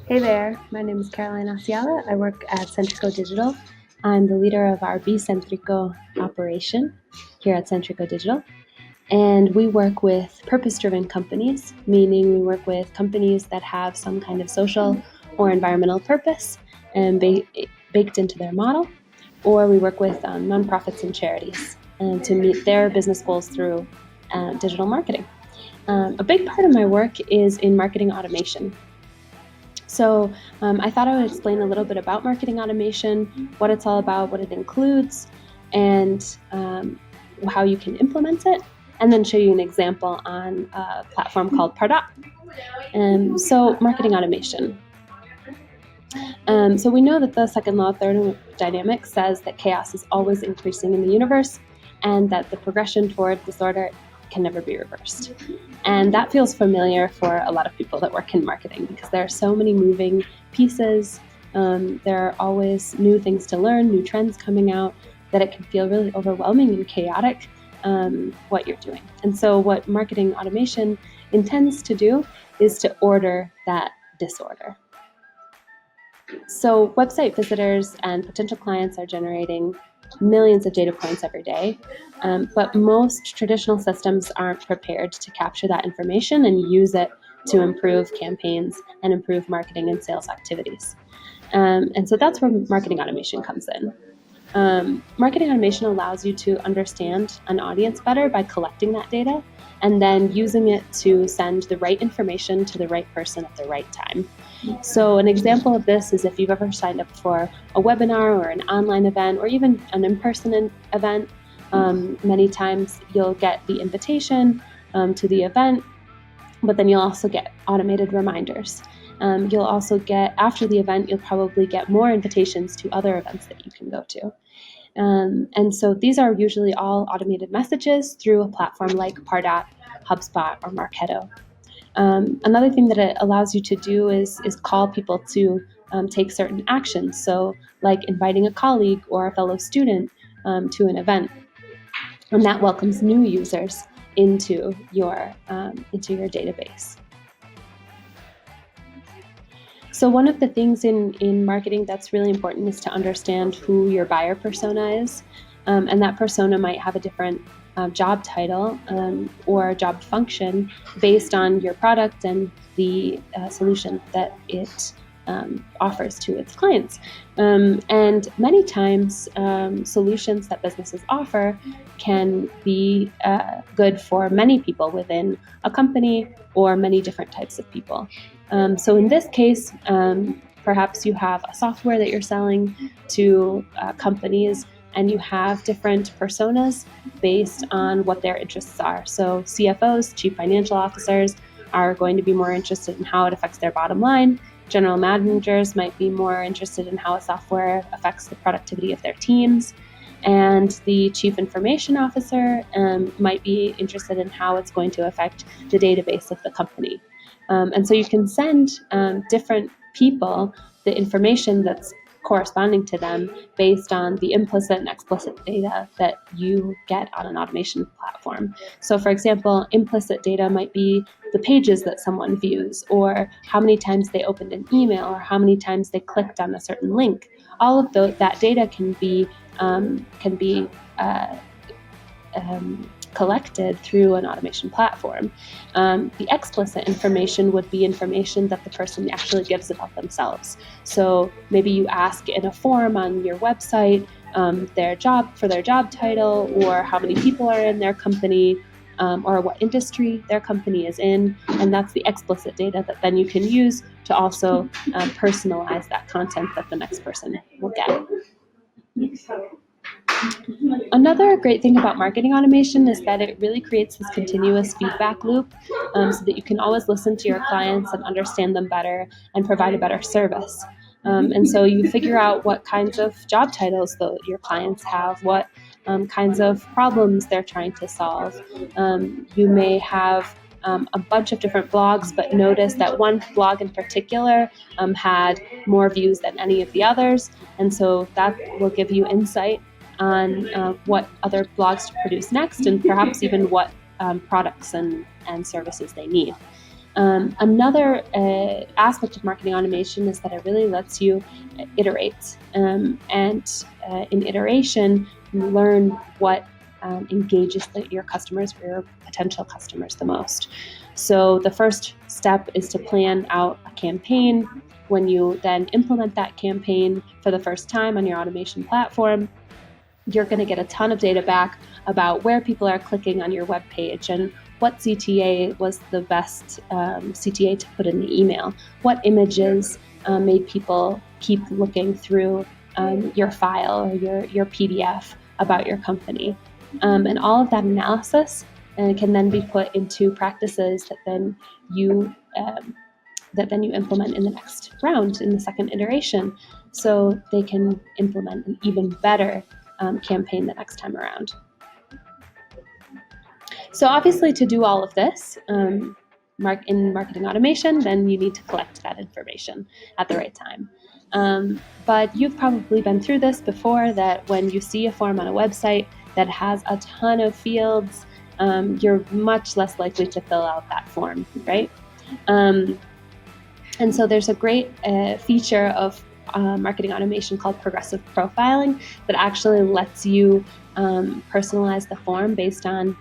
Hey there, my name is Caroline Asiala. I work at Céntrico Digital. I'm the leader of our BCentrico operation here at Céntrico Digital. And we work with purpose-driven companies, meaning we work with companies that have some kind of social or environmental purpose and baked into their model. Or we work with nonprofits and charities to meet their business goals through digital marketing. A big part of my work is in marketing automation. So I thought I would explain a little bit about marketing automation, what it's all about, what it includes, and how you can implement it, and then show you an example on a platform called Pardot. So marketing automation. So we know that the second law of thermodynamics says that chaos is always increasing in the universe, and that the progression toward disorder can never be reversed. And that feels familiar for a lot of people that work in marketing because there are so many moving pieces. There are always new things to learn, new trends coming out, that it can feel really overwhelming and chaotic what you're doing. And so what marketing automation intends to do is to order that disorder. So website visitors and potential clients are generating millions of data points every day, but most traditional systems aren't prepared to capture that information and use it to improve campaigns and improve marketing and sales activities. And so that's where marketing automation comes in. Marketing automation allows you to understand an audience better by collecting that data and then using it to send the right information to the right person at the right time. So an example of this is if you've ever signed up for a webinar or an online event or even an in-person event, many times you'll get the invitation to the event, but then you'll also get automated reminders. You'll also get, after the event, you'll probably get more invitations to other events that you can go to. And so these are usually all automated messages through a platform like Pardot, HubSpot, or Marketo. Another thing that it allows you to do is call people to take certain actions. So like inviting a colleague or a fellow student to an event. And that welcomes new users into your database. So one of the things in marketing that's really important is to understand who your buyer persona is. And that persona might have a different job title or job function based on your product and the solution that it offers to its clients. And many times, solutions that businesses offer can be good for many people within a company or many different types of people. So in this case, perhaps you have a software that you're selling to companies and you have different personas based on what their interests are. So CFOs, chief financial officers, are going to be more interested in how it affects their bottom line. General managers might be more interested in how a software affects the productivity of their teams. And the chief information officer might be interested in how it's going to affect the database of the company. And so you can send different people the information that's corresponding to them based on the implicit and explicit data that you get on an automation platform. So for example, implicit data might be the pages that someone views, or how many times they opened an email, or how many times they clicked on a certain link. All of that data can be collected through an automation platform. The explicit information would be information that the person actually gives about themselves. So maybe you ask in a form on your website their job title, or how many people are in their company, or what industry their company is in, and that's the explicit data that then you can use to also personalize that content that the next person will get. Another great thing about marketing automation is that it really creates this continuous feedback loop so that you can always listen to your clients and understand them better and provide a better service. And so you figure out what kinds of job titles your clients have, what kinds of problems they're trying to solve. You may have a bunch of different blogs, but notice that one blog in particular had more views than any of the others. And so that will give you insight on what other blogs to produce next, and perhaps even what products and services they need. Another aspect of marketing automation is that it really lets you iterate. And in iteration, you learn what engages your customers or your potential customers the most. So the first step is to plan out a campaign. When you then implement that campaign for the first time on your automation platform, you're going to get a ton of data back about where people are clicking on your web page and what CTA was the best CTA to put in the email, what images made people keep looking through your file or your PDF about your company. And all of that analysis can then be put into practices that then you implement in the next round, in the second iteration, so they can implement an even better campaign the next time around. So obviously, to do all of this in marketing automation, then you need to collect that information at the right time. But you've probably been through this before, that when you see a form on a website that has a ton of fields, you're much less likely to fill out that form, right? And so there's a great feature of marketing automation called progressive profiling that actually lets you personalize the form based on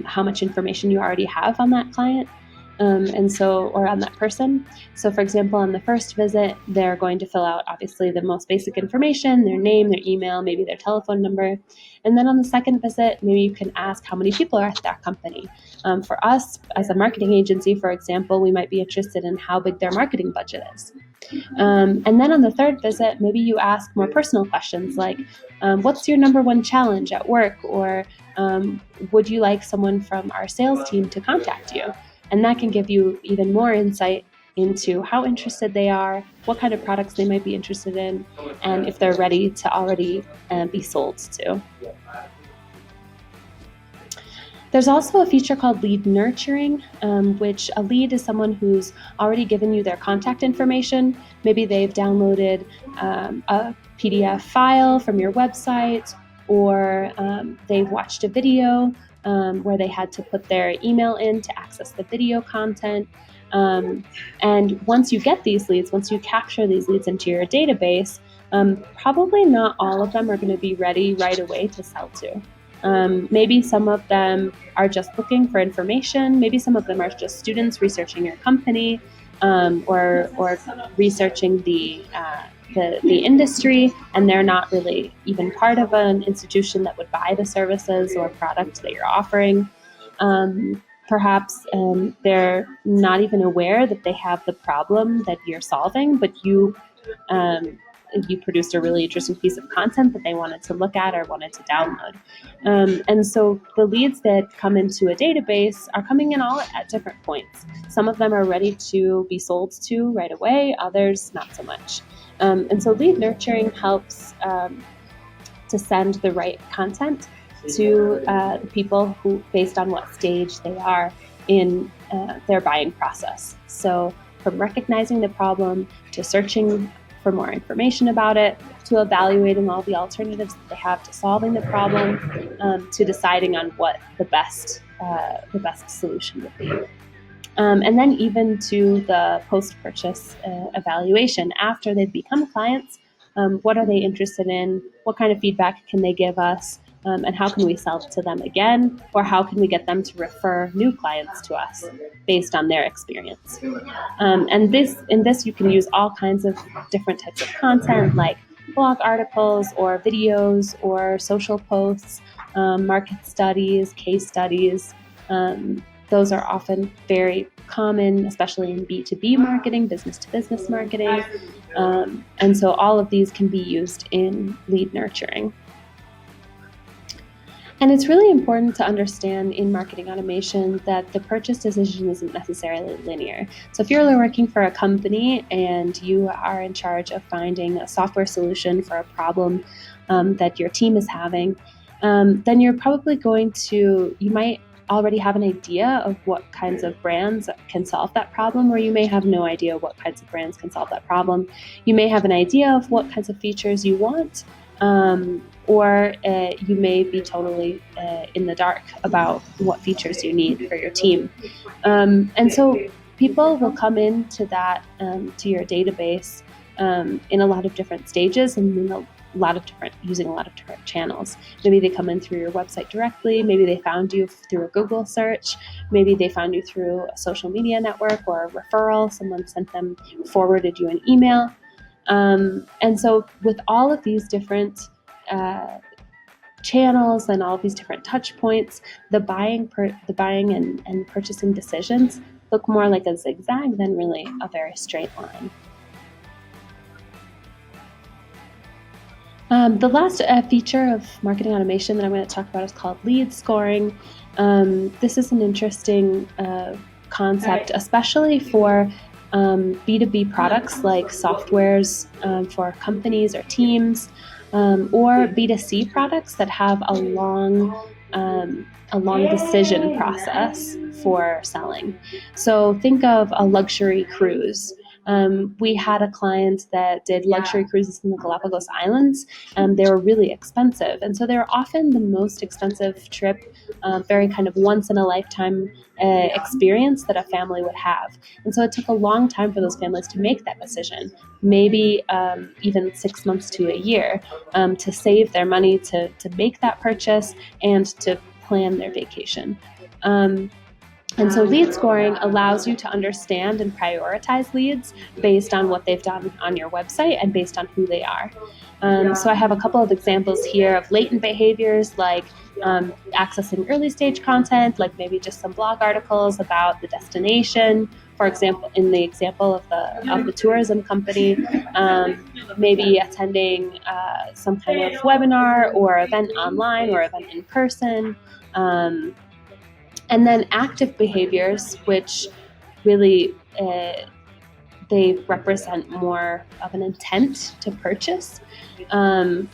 how much information you already have on that client. Or on that person. So for example, on the first visit, they're going to fill out obviously the most basic information, their name, their email, maybe their telephone number. And then on the second visit, maybe you can ask how many people are at that company. For us, as a marketing agency, for example, we might be interested in how big their marketing budget is. And then on the third visit, maybe you ask more personal questions like, what's your number one challenge at work? Or would you like someone from our sales team to contact you? And that can give you even more insight into how interested they are, what kind of products they might be interested in, and if they're ready to already be sold to. There's also a feature called lead nurturing, which a lead is someone who's already given you their contact information. Maybe they've downloaded a PDF file from your website, or they've watched a video where they had to put their email in to access the video content. And once you get these leads, once you capture these leads into your database, probably not all of them are going to be ready right away to sell to. Maybe some of them are just looking for information. Maybe some of them are just students researching your company, or researching the industry, and they're not really even part of an institution that would buy the services or product that you're offering. Perhaps they're not even aware that they have the problem that you're solving, but you produced a really interesting piece of content that they wanted to look at or wanted to download. And so the leads that come into a database are coming in all at different points. Some of them are ready to be sold to right away, others not so much. And so lead nurturing helps to send the right content to the people who, based on what stage they are in their buying process. So from recognizing the problem to searching for more information about it, to evaluating all the alternatives that they have to solving the problem, to deciding on what the best solution would be. And then even to the post-purchase evaluation after they've become clients. What are they interested in? What kind of feedback can they give us? And how can we sell to them again? Or how can we get them to refer new clients to us based on their experience? And in this, you can use all kinds of different types of content, like blog articles or videos or social posts, market studies, case studies. Those are often very common, especially in B2B marketing, business-to-business marketing. And so all of these can be used in lead nurturing. And it's really important to understand in marketing automation that the purchase decision isn't necessarily linear. So if you're working for a company and you are in charge of finding a software solution for a problem that your team is having, then you're probably you might already have an idea of what kinds of brands can solve that problem, or you may have no idea what kinds of brands can solve that problem. You may have an idea of what kinds of features you want, or you may be totally in the dark about what features you need for your team. And so people will come into that to your database in a lot of different stages and in using a lot of different channels. Maybe they come in through your website directly. Maybe they found you through a Google search. Maybe they found you through a social media network or a referral. Someone forwarded you an email. And so with all of these different channels and all of these different touch points, the buying and purchasing decisions look more like a zigzag than really a very straight line. The last feature of marketing automation that I'm going to talk about is called lead scoring. This is an interesting concept, especially for B2B products like softwares for companies or teams, or B2C products that have a long decision process for selling. So think of a luxury cruise. We had a client that did luxury cruises in the Galapagos Islands. They were really expensive. And so they were often the most expensive trip, very kind of once in a lifetime experience that a family would have. And so it took a long time for those families to make that decision, maybe even 6 months to a year, to save their money to make that purchase and to plan their vacation. And so lead scoring allows you to understand and prioritize leads based on what they've done on your website and based on who they are. So I have a couple of examples here of latent behaviors like accessing early stage content, like maybe just some blog articles about the destination. For example, in the example of the tourism company, maybe attending some kind of webinar or event online or event in person. And then active behaviors, which really they represent more of an intent to purchase,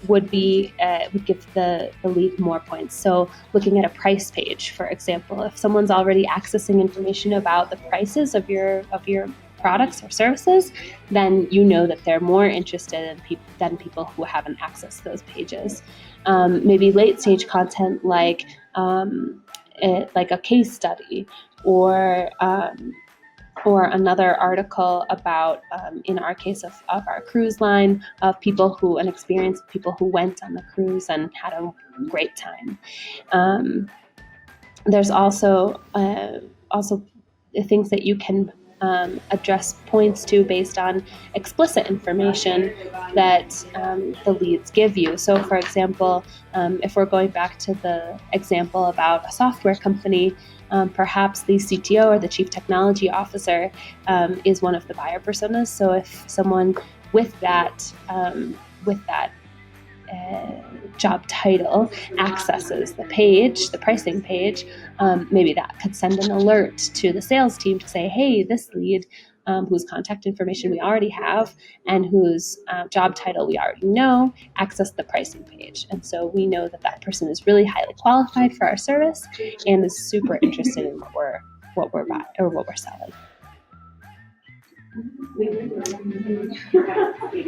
would give the lead more points. So looking at a price page, for example, if someone's already accessing information about the prices of your products or services, then you know that they're more interested than people who haven't accessed those pages. Maybe late stage content like a case study or another article about, in our case of our cruise line, of an experience of people who went on the cruise and had a great time. There's also things that you can address points to based on explicit information that the leads give you. So for example, if we're going back to the example about a software company, perhaps the CTO or the Chief Technology Officer is one of the buyer personas. So if someone with that job title accesses the pricing page, maybe that could send an alert to the sales team to say, hey, this lead whose contact information we already have and whose job title we already know, access the pricing page. And so we know that person is really highly qualified for our service and is super interested in what we're buying or what we're selling.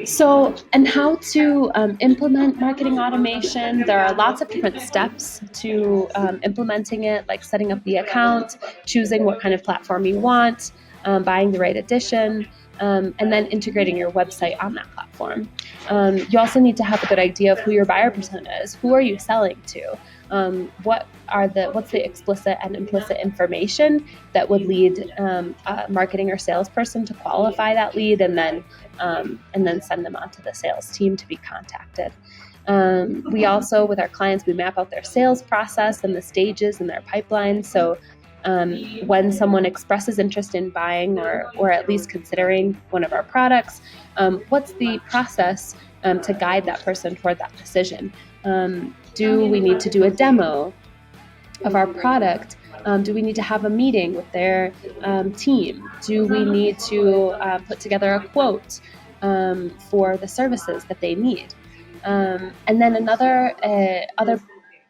So, and how to implement marketing automation. There are lots of different steps to implementing it, like setting up the account, choosing what kind of platform you want, buying the right edition, and then integrating your website on that platform. You also need to have a good idea of who your buyer persona is. Who are you selling to? What's the explicit and implicit information that would lead a marketing or salesperson to qualify that lead and then send them on to the sales team to be contacted. We also, with our clients, we map out their sales process and the stages in their pipeline. So when someone expresses interest in buying or at least considering one of our products, what's the process to guide that person toward that decision? Do we need to do a demo of our product? Do we need to have a meeting with their team? Do we need to put together a quote for the services that they need? And then other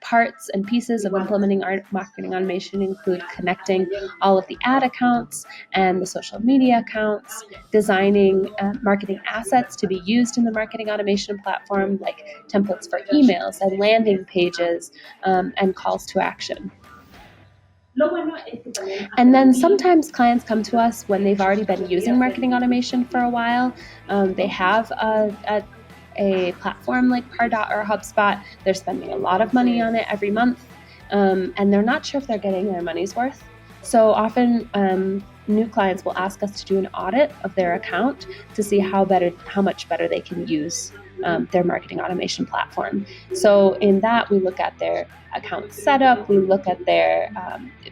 parts and pieces of implementing our marketing automation include connecting all of the ad accounts and the social media accounts, designing marketing assets to be used in the marketing automation platform, like templates for emails and landing pages and calls to action. And then sometimes clients come to us when they've already been using marketing automation for a while. They have a platform like Pardot or HubSpot. They're spending a lot of money on it every month, and they're not sure if they're getting their money's worth. So often, new clients will ask us to do an audit of their account to see how much better they can use their marketing automation platform. So in that, we look at their account setup, we look at their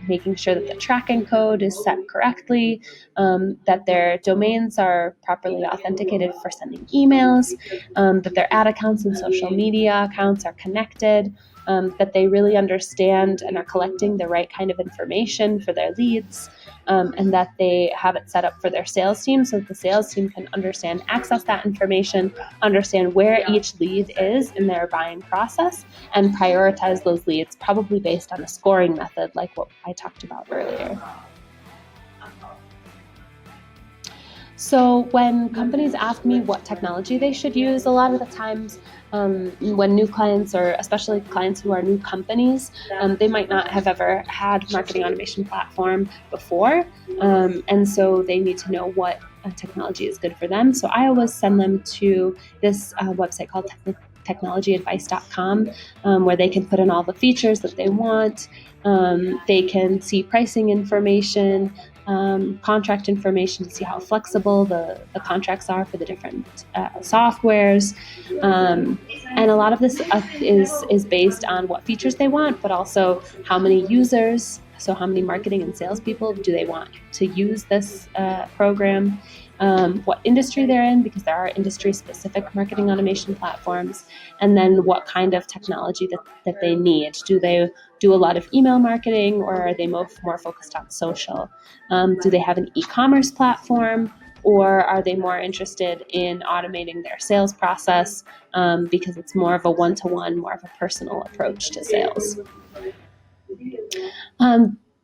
making sure that the tracking code is set correctly, that their domains are properly authenticated for sending emails, that their ad accounts and social media accounts are connected, that they really understand and are collecting the right kind of information for their leads, and that they have it set up for their sales team so that the sales team can access that information, understand where each lead is in their buying process, and prioritize those leads, probably based on a scoring method like what I talked about earlier. So when companies ask me what technology they should use, a lot of the times when new clients, or especially clients who are new companies, they might not have ever had marketing automation platform before, and so they need to know what technology is good for them. So I always send them to this website called technologyadvice.com, where they can put in all the features that they want. They can see pricing information, contract information to see how flexible the contracts are for the different softwares. And a lot of this is based on what features they want, but also how many users, so how many marketing and salespeople do they want to use this program, what industry they're in, because there are industry-specific marketing automation platforms, and then what kind of technology that they need. Do they do a lot of email marketing, or are they more focused on social? Do they have an e-commerce platform, or are they more interested in automating their sales process because it's more of a one-to-one, more of a personal approach to sales?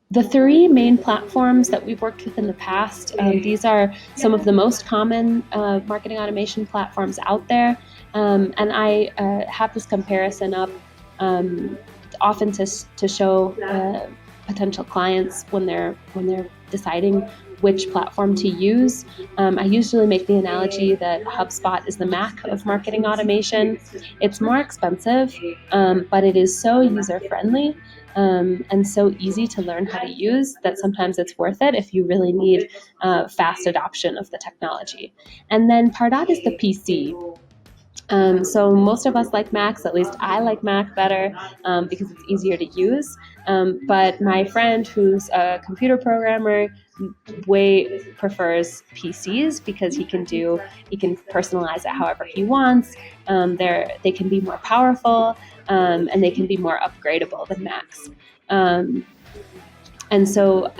The three main platforms that we've worked with in the past, these are some of the most common marketing automation platforms out there. And I have this comparison up often to show potential clients when they're deciding which platform to use. I usually make the analogy that HubSpot is the Mac of marketing automation. It's more expensive, but it is so user-friendly and so easy to learn how to use that sometimes it's worth it if you really need fast adoption of the technology. And then Pardot is the PC. So most of us like Macs, at least I like Mac better because it's easier to use. But my friend who's a computer programmer way prefers PCs because he can personalize it however he wants. They can be more powerful and they can be more upgradable than Macs. And so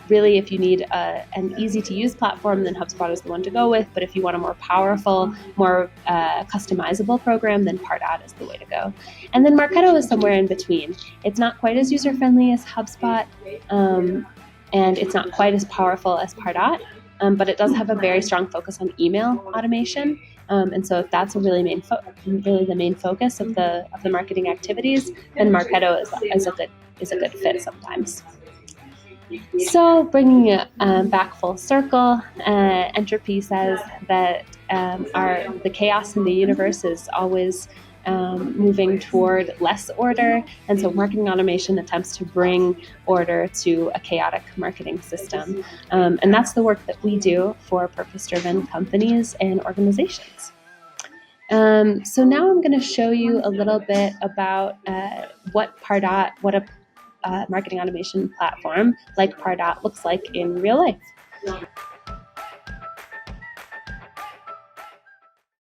really, if you need an easy-to-use platform, then HubSpot is the one to go with. But if you want a more powerful, more customizable program, then Pardot is the way to go. And then Marketo is somewhere in between. It's not quite as user-friendly as HubSpot, and it's not quite as powerful as Pardot, but it does have a very strong focus on email automation. And so if that's really the main focus of the marketing activities, then Marketo is a good fit sometimes. So bringing it back full circle, Entropy says that the chaos in the universe is always moving toward less order, and so marketing automation attempts to bring order to a chaotic marketing system. And that's the work that we do for purpose-driven companies and organizations. So now I'm going to show you a little bit about what a marketing automation platform like Pardot looks like in real life.